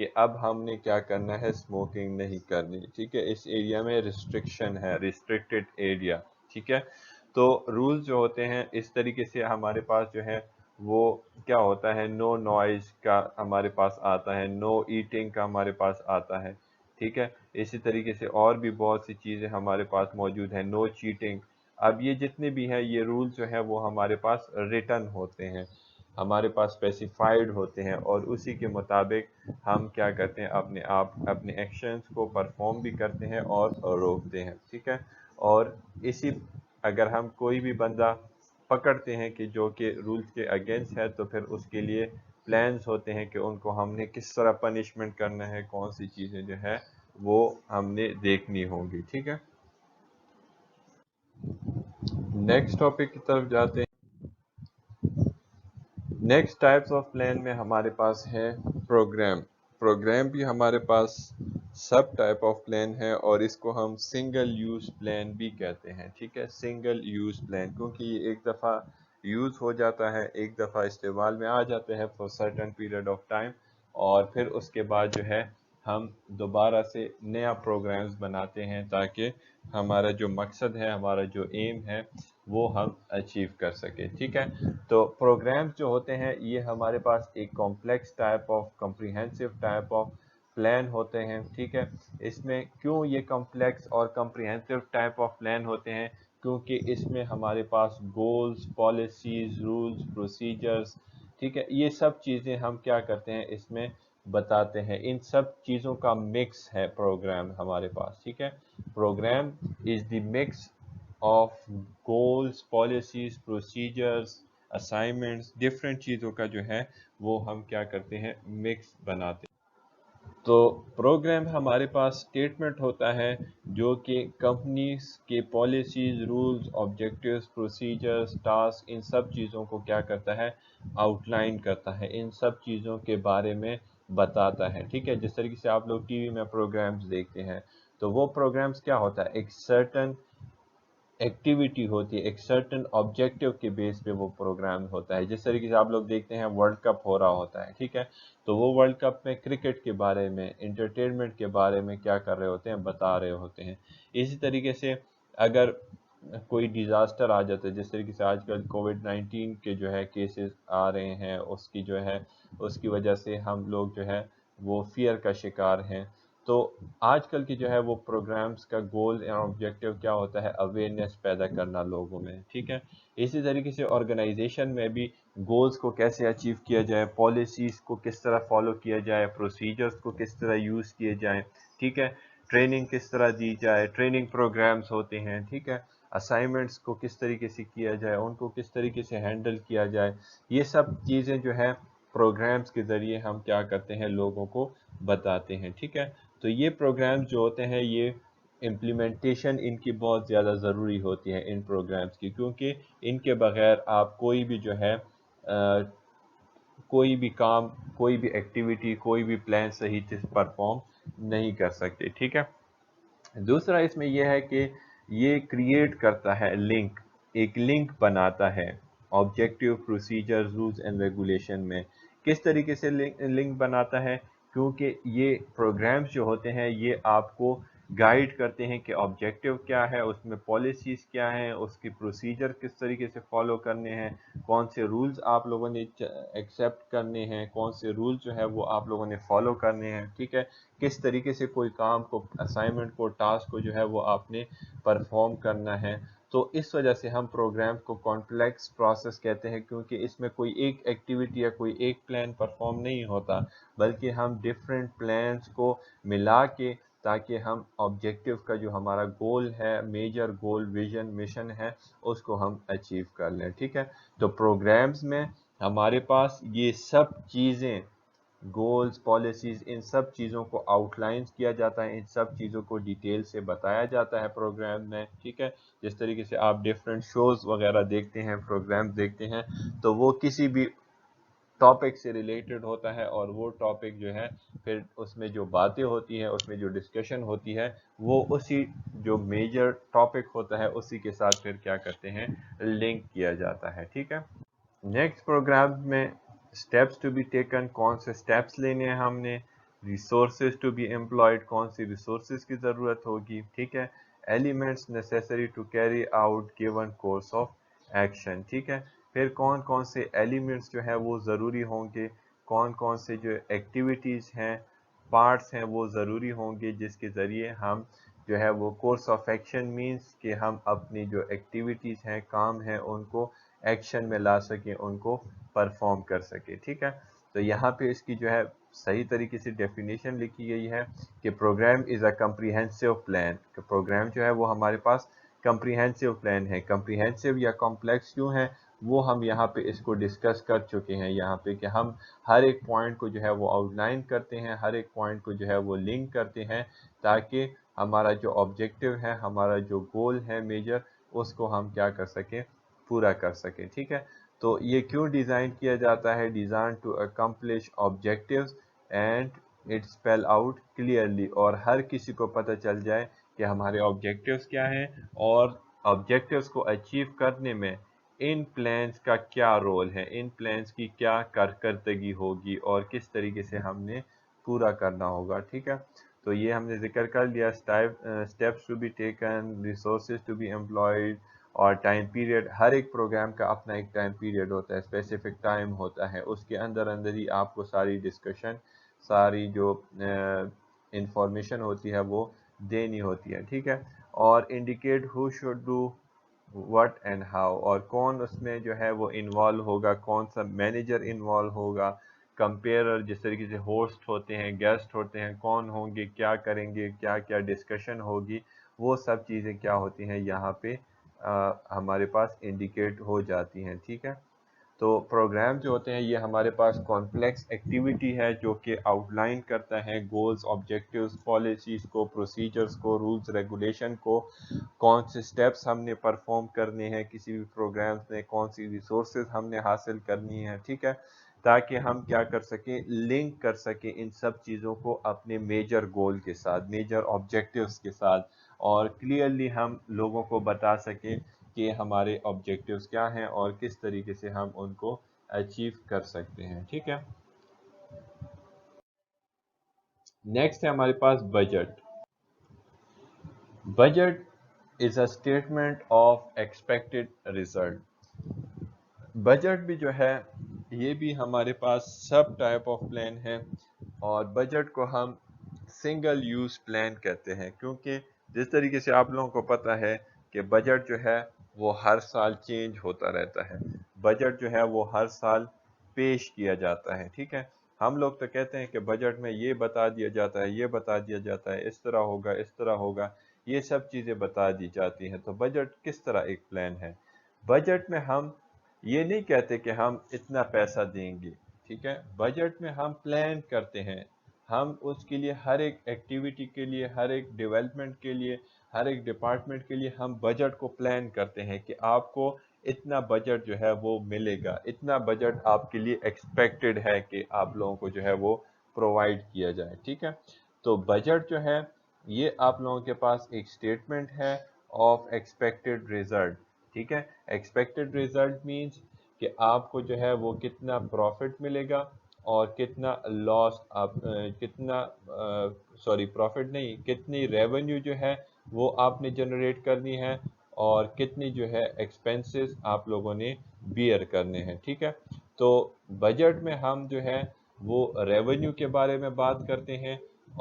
کہ اب ہم نے کیا کرنا ہے، اسموکنگ نہیں کرنی، ٹھیک ہے، اس ایریا میں ریسٹرکشن ہے، ریسٹرکٹڈ ایریا، ٹھیک ہے۔ تو رولز جو ہوتے ہیں اس طریقے سے ہمارے پاس جو ہے وہ کیا ہوتا ہے، نو نوائز کا ہمارے پاس آتا ہے، نو ایٹنگ کا ہمارے پاس آتا ہے، ٹھیک ہے۔ اسی طریقے سے اور بھی بہت سی چیزیں ہمارے پاس موجود ہیں، نو چیٹنگ۔ اب یہ جتنے بھی ہیں یہ رول جو ہیں وہ ہمارے پاس ریٹن ہوتے ہیں، ہمارے پاس اسپیسیفائڈ ہوتے ہیں، اور اسی کے مطابق ہم کیا کرتے ہیں، اپنے آپ اپنے ایکشنز کو پرفارم بھی کرتے ہیں اور روکتے ہیں، ٹھیک ہے۔ اور اسی اگر ہم کوئی بھی بندہ پکڑتے ہیں کہ جو کہ رولز کے اگینسٹ ہے تو پھر اس کے لیے پلانز ہوتے ہیں کہ ان کو ہم نے کس طرح پنشمنٹ کرنا ہے، کون سی چیزیں جو ہے وہ ہم نے دیکھنی ہوں گی، ٹھیک ہے۔ نیکسٹ ٹاپک کی طرف جاتے ہیں۔ نیکسٹ ٹائپس آف پلان میں ہمارے پاس ہے پروگرام۔ پروگرام بھی ہمارے پاس سب ٹائپ آف پلان ہے، اور اس کو ہم سنگل یوز پلان بھی کہتے ہیں، ٹھیک ہے، سنگل یوز پلان، کیونکہ یہ ایک دفعہ یوز ہو جاتا ہے، ایک دفعہ استعمال میں آ جاتے ہیں for certain period of time, اور پھر اس کے بعد جو ہے ہم دوبارہ سے نیا پروگرامز بناتے ہیں تاکہ ہمارا جو مقصد ہے، ہمارا جو ایم ہے وہ ہم اچیو کر سکے، ٹھیک ہے۔ تو پروگرامز جو ہوتے ہیں یہ ہمارے پاس ایک complex type of comprehensive type of plan ہوتے ہیں، ٹھیک ہے۔ اس میں کیوں یہ کمپلیکس اور کمپریہنسو ٹائپ آف پلان ہوتے ہیں، کیونکہ اس میں ہمارے پاس گولز، پالیسیز، رولز، پروسیجرز، ٹھیک ہے، یہ سب چیزیں ہم کیا کرتے ہیں اس میں بتاتے ہیں، ان سب چیزوں کا مکس ہے پروگرام ہمارے پاس، ٹھیک ہے۔ Programme is the mix of goals, policies, procedures, assignments, different چیزوں کا جو ہے وہ ہم کیا کرتے ہیں، مکس بناتے ہیں۔ تو پروگرام ہمارے پاس اسٹیٹمنٹ ہوتا ہے جو کہ کمپنیز کے policies, rules, objectives, procedures, task, ان سب چیزوں کو کیا کرتا ہے، آؤٹ لائن کرتا ہے، ان سب چیزوں کے بارے میں بتاتا ہے، ٹھیک ہے۔ جس طریقے سے آپ لوگ ٹی وی میں پروگرامز دیکھتے ہیں تو وہ پروگرامز کیا ہوتا ہے، ایک سرٹن ایکٹیویٹی ہوتی ہے، ایک سرٹن آبجیکٹیو کے بیس پہ وہ پروگرام ہوتا ہے۔ جس طریقے سے آپ لوگ دیکھتے ہیں ورلڈ کپ ہو رہا ہوتا ہے، ٹھیک ہے، تو وہ ورلڈ کپ میں کرکٹ کے بارے میں، انٹرٹینمنٹ کے بارے میں کیا کر رہے ہوتے ہیں، بتا رہے ہوتے ہیں۔ اسی طریقے سے اگر کوئی ڈیزاسٹر آ جاتا ہے، جس طریقے سے آج کل کووڈ-19 کے جو ہے کیسز آ رہے ہیں، اس کی جو ہے اس کی وجہ سے ہم لوگ جو ہے وہ فیئر کا شکار ہیں، تو آج کل کی جو ہے وہ پروگرامز کا گول اور آبجیکٹیو کیا ہوتا ہے، اویئرنیس پیدا کرنا لوگوں میں، ٹھیک ہے۔ اسی طریقے سے آرگنائزیشن میں بھی گولز کو کیسے اچیو کیا جائے، پالیسیز کو کس طرح فالو کیا جائے، پروسیجرز کو کس طرح یوز کیے جائیں، ٹھیک ہے، ٹریننگ کس طرح دی جائے، ٹریننگ پروگرامز ہوتے ہیں، ٹھیک ہے، اسائنمنٹس کو کس طریقے سے کیا جائے، ان کو کس طریقے سے ہینڈل کیا جائے، یہ سب چیزیں جو ہے پروگرامز کے ذریعے ہم کیا کرتے ہیں، لوگوں کو بتاتے ہیں، ٹھیک ہے۔ تو یہ پروگرامز جو ہوتے ہیں یہ امپلیمنٹیشن ان کی بہت زیادہ ضروری ہوتی ہے ان پروگرامز کی، کیونکہ ان کے بغیر آپ کوئی بھی جو ہے کوئی بھی کام، کوئی بھی ایکٹیویٹی، کوئی بھی پلان صحیح سے پرفارم نہیں کر سکتے، ٹھیک ہے۔ دوسرا اس میں یہ ہے کہ یہ کریٹ کرتا ہے لنک، ایک لنک بناتا ہے objective, procedure, rules and regulation میں۔ کس طریقے سے لنک بناتا ہے، کیونکہ یہ پروگرامز جو ہوتے ہیں یہ آپ کو گائیڈ کرتے ہیں کہ آبجیکٹیو کیا ہے، اس میں پالیسیز کیا ہیں، اس کی پروسیجر کس طریقے سے فالو کرنے ہیں، کون سے رولز آپ لوگوں نے ایکسیپٹ کرنے ہیں، کون سے رولز جو ہے وہ آپ لوگوں نے فالو کرنے ہیں، ٹھیک ہے، کس طریقے سے کوئی کام کو، اسائنمنٹ کو، ٹاسک کو جو ہے وہ آپ نے پرفارم کرنا ہے۔ تو اس وجہ سے ہم پروگرام کو کمپلیکس پروسیس کہتے ہیں، کیونکہ اس میں کوئی ایک ایکٹیویٹی یا کوئی ایک پلان پرفارم نہیں ہوتا، بلکہ ہم ڈفرینٹ پلانز کو ملا کے تاکہ ہم آبجیکٹیو کا جو ہمارا گول ہے، میجر گول، ویژن، مشن ہے، اس کو ہم اچیو کر لیں، ٹھیک ہے۔ تو پروگرامز میں ہمارے پاس یہ سب چیزیں، گولز، پالیسیز، ان سب چیزوں کو آؤٹ لائنز کیا جاتا ہے، ان سب چیزوں کو ڈیٹیل سے بتایا جاتا ہے پروگرام میں، ٹھیک ہے۔ جس طریقے سے آپ ڈفرینٹ شوز وغیرہ دیکھتے ہیں، پروگرام دیکھتے ہیں، تو وہ کسی بھی ٹاپک سے ریلیٹڈ ہوتا ہے، اور وہ ٹاپک جو ہے پھر اس میں جو باتیں ہوتی ہیں، اس میں جو ڈسکشن ہوتی ہے، وہ اسی جو میجر ٹاپک ہوتا ہے اسی کے ساتھ پھر کیا کرتے ہیں، لنک کیا جاتا ہے، ٹھیک ہے۔ نیکسٹ پروگرام میں اسٹیپس ٹو بی ٹیکن، کون سے اسٹیپس لینے ہیں ہم نے، ریسورسز ٹو بی امپلائڈ، کون سی ریسورسز کی ضرورت ہوگی، ٹھیک ہے، elements necessary to carry out given course of action, ٹھیک ہے، پھر کون کون سے ایلیمنٹس جو ہے وہ ضروری ہوں گے، کون کون سے جو ایکٹیویٹیز ہیں، پارٹس ہیں وہ ضروری ہوں گے جس کے ذریعے ہم جو ہے وہ کورس آف ایکشن مینس کہ ہم اپنی جو ایکٹیویٹیز ہیں، کام ہیں، ان کو ایکشن میں لا سکیں، ان کو پرفارم کر سکیں، ٹھیک ہے۔ تو یہاں پہ اس کی جو ہے صحیح طریقے سے ڈیفینیشن لکھی گئی ہے کہ programme is a comprehensive plan, کہ پروگرام جو ہے وہ ہمارے پاس کمپریہنسو پلان ہے۔ کمپریہنسو یا کمپلیکس کیوں ہے وہ ہم یہاں پہ اس کو ڈسکس کر چکے ہیں یہاں پہ، کہ ہم ہر ایک پوائنٹ کو جو ہے وہ آؤٹ لائن کرتے ہیں، ہر ایک پوائنٹ کو جو ہے وہ لنک کرتے ہیں تاکہ ہمارا جو آبجیکٹیو ہے، ہمارا جو گول ہے میجر، اس کو ہم کیا کر سکیں، پورا کر سکیں، ٹھیک ہے۔ تو یہ کیوں ڈیزائن کیا جاتا ہے، design to accomplish objectives and it spell out clearly, اور ہر کسی کو پتہ چل جائے کہ ہمارے آبجیکٹیوز کیا ہیں اور آبجیکٹیوز کو اچیو کرنے میں ان پلانز کا کیا رول ہے، ان پلانز کی کیا کارکردگی ہوگی اور کس طریقے سے ہم نے پورا کرنا ہوگا، ٹھیک ہے۔ تو یہ ہم نے ذکر کر لیا، steps to be taken, resources to be employed, اور ٹائم پیریڈ۔ ہر ایک پروگرام کا اپنا ایک ٹائم پیریڈ ہوتا ہے، اسپیسیفک ٹائم ہوتا ہے، اس کے اندر اندر ہی آپ کو ساری ڈسکشن، ساری جو انفارمیشن ہوتی ہے وہ دینی ہوتی ہے، ٹھیک ہے۔ اور indicate who should do what and how, اور کون اس میں جو ہے وہ انوالو ہوگا، کون سا مینیجر انوالو ہوگا، کمپیئرر جس طریقے سے ہوسٹ ہوتے ہیں، گیسٹ ہوتے ہیں، کون ہوں گے، کیا کریں گے، کیا کیا ڈسکشن ہوگی، وہ سب چیزیں کیا ہوتی ہیں یہاں پہ ہمارے پاس انڈیکیٹ ہو جاتی ہیں، ٹھیک ہے۔ تو پروگرام جو ہوتے ہیں یہ ہمارے پاس کمپلیکس ایکٹیویٹی ہے جو کہ آؤٹ لائن کرتا ہے گولز، آبجیکٹیوز، پالیسیز کو، پروسیجرز کو، رولز ریگولیشن کو، کون سے سٹیپس ہم نے پرفارم کرنے ہیں کسی بھی پروگرامز میں، کون سی ریسورسز ہم نے حاصل کرنی ہے، ٹھیک ہے، تاکہ ہم کیا کر سکیں، لنک کر سکیں ان سب چیزوں کو اپنے میجر گول کے ساتھ، میجر آبجیکٹیوز کے ساتھ، اور کلیئرلی ہم لوگوں کو بتا سکیں کہ ہمارے آبجیکٹیوز کیا ہیں اور کس طریقے سے ہم ان کو اچیو کر سکتے ہیں، ٹھیک ہے۔ نیکسٹ ہے ہمارے پاس budget. Budget is a statement of expected result. Budget بھی جو ہے یہ بھی ہمارے پاس سب ٹائپ آف پلان ہے، اور بجٹ کو ہم سنگل یوز پلان کہتے ہیں، کیونکہ جس طریقے سے آپ لوگوں کو پتہ ہے کہ بجٹ جو ہے وہ ہر سال چینج ہوتا رہتا ہے، بجٹ جو ہے وہ ہر سال پیش کیا جاتا ہے، ٹھیک ہے۔ ہم لوگ تو کہتے ہیں کہ بجٹ میں یہ بتا دیا جاتا ہے، یہ بتا دیا جاتا ہے، اس طرح ہوگا، اس طرح ہوگا، یہ سب چیزیں بتا دی جاتی ہیں۔ تو بجٹ کس طرح ایک پلان ہے؟ بجٹ میں ہم یہ نہیں کہتے کہ ہم اتنا پیسہ دیں گے، ٹھیک ہے، بجٹ میں ہم پلان کرتے ہیں، ہم اس کے لیے ہر ایک ایکٹیویٹی کے لیے، ہر ایک ڈیولپمنٹ کے لیے، ہر ایک ڈپارٹمنٹ کے لیے ہم بجٹ کو پلان کرتے ہیں کہ آپ کو اتنا بجٹ جو ہے وہ ملے گا، اتنا بجٹ آپ کے لیے ایکسپیکٹڈ ہے کہ آپ لوگوں کو جو ہے وہ پرووائڈ کیا جائے، ٹھیک ہے۔ تو بجٹ جو ہے یہ آپ لوگوں کے پاس ایک اسٹیٹمنٹ ہے آف ایکسپیکٹڈ ریزلٹ، ٹھیک ہے۔ ایکسپیکٹڈ ریزلٹ مینس کہ آپ کو جو ہے وہ کتنا پروفٹ ملے گا اور کتنا لاس، آپ کتنا پروفٹ نہیں، کتنی ریونیو جو ہے وہ آپ نے جنریٹ کرنی ہے، اور کتنی جو ہے ایکسپینسز آپ لوگوں نے بیئر کرنے ہیں، ٹھیک ہے۔ تو بجٹ میں ہم جو ہے وہ ریونیو کے بارے میں بات کرتے ہیں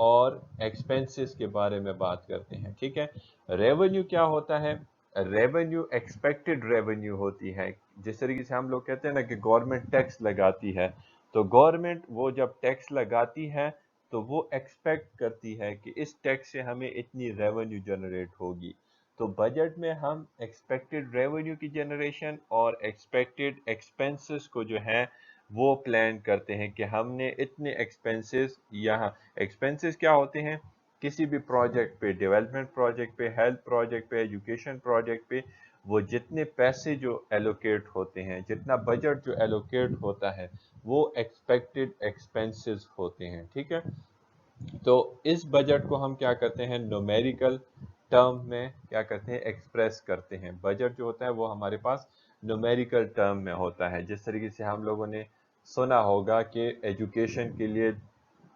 اور ایکسپینسز کے بارے میں بات کرتے ہیں، ٹھیک ہے۔ ریونیو کیا ہوتا ہے؟ ریونیو ایکسپیکٹڈ ریونیو ہوتی ہے، جس طریقے سے ہم لوگ کہتے ہیں نا کہ گورنمنٹ ٹیکس لگاتی ہے، تو گورنمنٹ وہ جب ٹیکس لگاتی ہے تو وہ ایکسپیکٹ کرتی ہے کہ اس ٹیکس سے ہمیں اتنی ریونیو جنریٹ ہوگی۔ تو بجٹ میں ہم ایکسپیکٹڈ ریونیو کی جنریشن اور ایکسپیکٹڈ ایکسپینسز کو جو ہے وہ پلان کرتے ہیں کہ ہم نے اتنے ایکسپینسز، یہاں ایکسپینسز کیا ہوتے ہیں؟ کسی بھی پروجیکٹ پہ، ڈیولپمنٹ پروجیکٹ پہ، ہیلتھ پروجیکٹ پہ، ایجوکیشن پروجیکٹ پہ، وہ جتنے پیسے جو ایلوکیٹ ہوتے ہیں، جتنا بجٹ جو ایلوکیٹ ہوتا ہے وہ ایکسپیکٹڈ ایکسپینسز ہوتے ہیں، ٹھیک ہے۔ تو اس بجٹ کو ہم کیا کرتے ہیں؟ نومیریکل ٹرم میں کیا کرتے ہیں؟ ایکسپریس کرتے ہیں۔ بجٹ جو ہوتا ہے وہ ہمارے پاس نومیریکل ٹرم میں ہوتا ہے، جس طریقے سے ہم لوگوں نے سنا ہوگا کہ ایجوکیشن کے لیے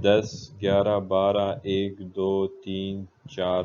10 11 12 1 2 3 4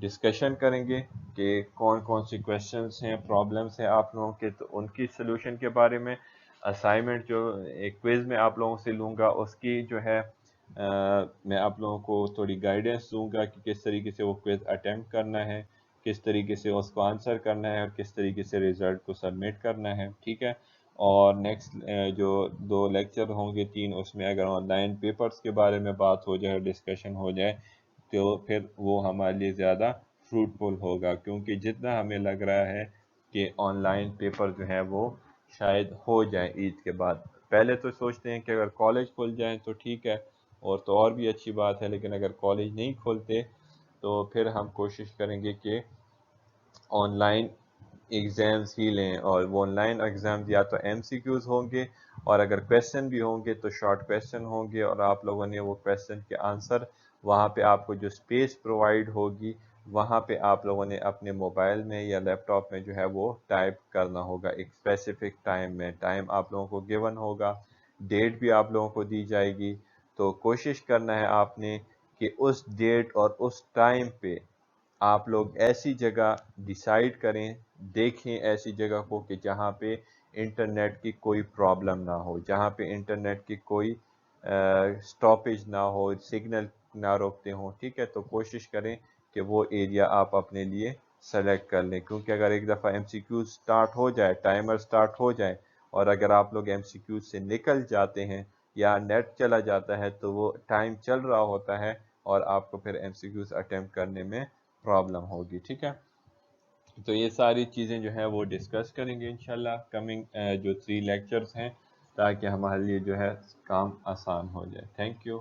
ڈسکشن کریں گے کہ کون کون سی کویشچنس ہیں، پرابلمس ہیں آپ لوگوں کے، تو ان کی سلوشن کے بارے میں اسائنمنٹ جو ایک کوئز میں آپ لوگوں سے لوں گا، اس کی جو ہے میں آپ لوگوں کو تھوڑی گائیڈنس دوں گا کہ کس طریقے سے وہ کوئز اٹیمپٹ کرنا ہے، کس طریقے سے اس کو آنسر کرنا ہے، اور کس طریقے سے ریزلٹ کو سبمٹ کرنا ہے، ٹھیک ہے۔ اور نیکسٹ جو 2 لیکچر ہوں گے 3، اس میں اگر آن لائن پیپرز کے بارے میں بات ہو جائے، ڈسکشن ہو جائے، تو پھر وہ ہمارے لیے زیادہ فروٹفل ہوگا، کیونکہ جتنا ہمیں لگ رہا ہے کہ آن لائن پیپر جو ہے وہ شاید ہو جائیں عید کے بعد۔ پہلے تو سوچتے ہیں کہ اگر کالج کھل جائیں تو ٹھیک ہے، اور بھی اچھی بات ہے، لیکن اگر کالج نہیں کھلتے تو پھر ہم کوشش کریں گے کہ آن لائن ایگزامز ہی لیں، اور وہ آن لائن ایگزامز یا تو ایم سی کیوز ہوں گے، اور اگر کویشچن بھی ہوں گے تو شارٹ کویشچن ہوں گے، اور آپ لوگوں نے وہ کویشچن کے آنسر وہاں پہ آپ کو جو اسپیس پرووائڈ ہوگی وہاں پہ آپ لوگوں نے اپنے موبائل میں یا لیپ ٹاپ میں جو ہے وہ ٹائپ کرنا ہوگا ایک اسپیسیفک ٹائم میں۔ ٹائم آپ لوگوں کو گیون ہوگا، ڈیٹ بھی آپ لوگوں کو دی جائے گی، تو کوشش کرنا ہے آپ نے کہ اس ڈیٹ اور اس ٹائم پہ آپ لوگ ایسی جگہ ڈیسائیڈ کریں، دیکھیں ایسی جگہ کو کہ جہاں پہ انٹرنیٹ کی کوئی پرابلم نہ ہو، جہاں پہ انٹرنیٹ کی کوئی سٹاپیج نہ ہو، سگنل نہ روکتے ہوں، ٹھیک ہے۔ تو کوشش کریں کہ وہ ایریا آپ اپنے لیے سلیکٹ کر لیں، کیونکہ اگر ایک دفعہ ایم سی کیو سٹارٹ ہو جائے، ٹائمر سٹارٹ ہو جائے، اور اگر آپ لوگ ایم سی کیو سے نکل جاتے ہیں یا نیٹ چلا جاتا ہے تو وہ ٹائم چل رہا ہوتا ہے، اور آپ کو پھر ایم سی کیوز اٹیمپٹ کرنے میں پرابلم ہوگی، ٹھیک ہے۔ تو یہ ساری چیزیں جو ہے وہ ڈسکس کریں گے انشاءاللہ کمنگ جو 3 لیکچرز ہیں، تاکہ ہمارے لیے جو ہے کام آسان ہو جائے۔ Thank you.